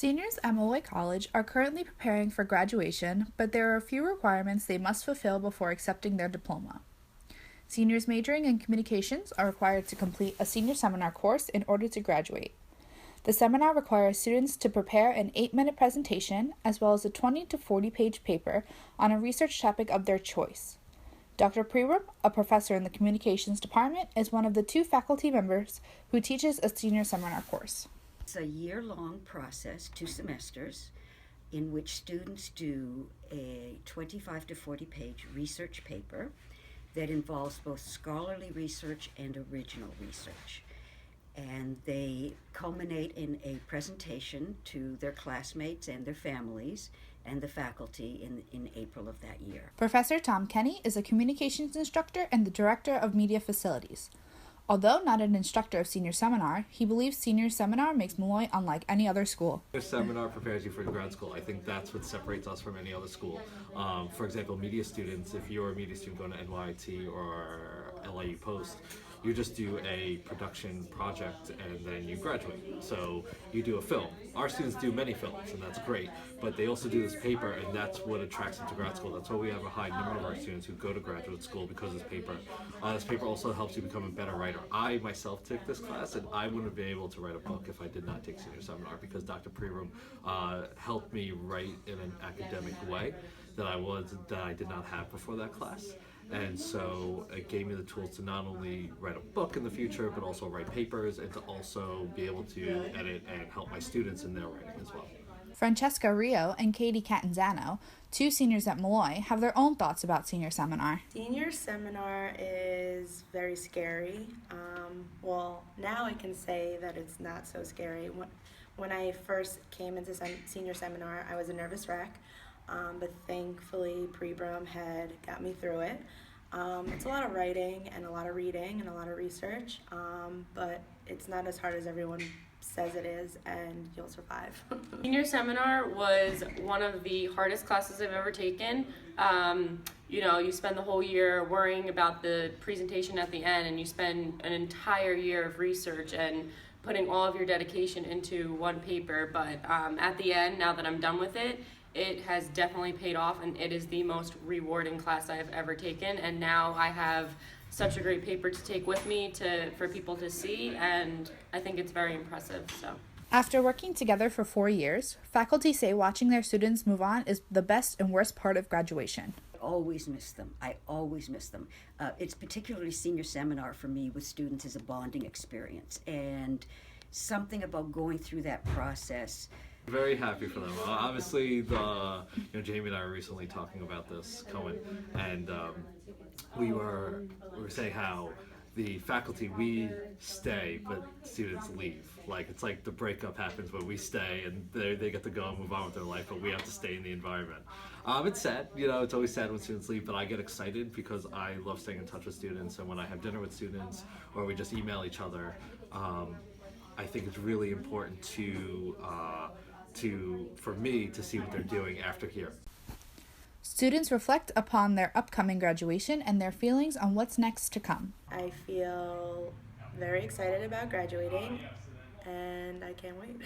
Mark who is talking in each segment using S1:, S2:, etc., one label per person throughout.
S1: Seniors at Molloy College are currently preparing for graduation, but there are a few requirements they must fulfill before accepting their diploma. Seniors majoring in communications are required to complete a senior seminar course in order to graduate. The seminar requires students to prepare an 8-minute presentation as well as a 20 to 40-page paper on a research topic of their choice. Dr. Prerum, a professor in the communications department, is one of the 2 faculty members who teaches a senior seminar course.
S2: It's a year-long process, 2 semesters, in which students do a 25 to 40-page research paper that involves both scholarly research and original research. And they culminate in a presentation to their classmates and their families and the faculty in April of that year.
S1: Professor Tom Kenny is a communications instructor and the director of media facilities. Although not an instructor of senior seminar, he believes senior seminar makes Molloy unlike any other school.
S3: This seminar prepares you for grad school. I think that's what separates us from any other school. For example, media students, if you're a media student going to NYIT or LIU Post, you just do a production project and then you graduate. So you do a film. Our students do many films, and that's great, but they also do this paper, and that's what attracts them to grad school. That's why we have a high number of our students who go to graduate school because of this paper. This paper also helps you become a better writer. I myself took this class, and I wouldn't have been able to write a book if I did not take senior seminar, because Dr. Prerum helped me write in an academic way that I did not have before that class. And so it gave me the tools to not only write a book in the future, but also write papers and to also be able to edit and help my students in their writing as well.
S1: Francesca Rio and Katie Catanzano, 2 seniors at Molloy, have their own thoughts about senior seminar.
S4: Senior seminar is very scary. Well, now I can say that it's not so scary. When I first came into senior seminar, I was a nervous wreck. But thankfully Prerum had got me through it. It's a lot of writing and a lot of reading and a lot of research, but it's not as hard as everyone says it is, and you'll survive.
S5: Senior seminar was one of the hardest classes I've ever taken. You spend the whole year worrying about the presentation at the end, and you spend an entire year of research and putting all of your dedication into one paper, but at the end, now that I'm done with it, it has definitely paid off, and it is the most rewarding class I have ever taken, and now I have such a great paper to take with me for people to see, and I think it's very impressive. So,
S1: after working together for 4 years, faculty say watching their students move on is the best and worst part of graduation.
S2: I always miss them. It's particularly senior seminar for me with students is a bonding experience, and something about going through that process.
S3: Very happy for them. Obviously, Jamie and I were recently talking about this, Cohen, and we were saying how the faculty, we stay, but students leave. It's like the breakup happens when we stay, and they get to go and move on with their life, but we have to stay in the environment. It's sad, it's always sad when students leave, but I get excited because I love staying in touch with students, and when I have dinner with students, or we just email each other, I think it's really important for me to see what they're doing after here.
S1: Students reflect upon their upcoming graduation and their feelings on what's next to come.
S4: I feel very excited about graduating, and I can't wait.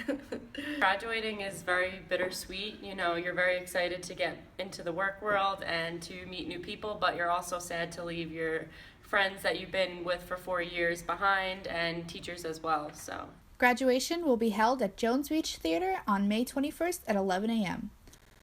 S5: Graduating is very bittersweet. You're very excited to get into the work world and to meet new people, but you're also sad to leave your friends that you've been with for 4 years behind, and teachers as well. So,
S1: graduation will be held at Jones Beach Theater on May 21st at 11 a.m.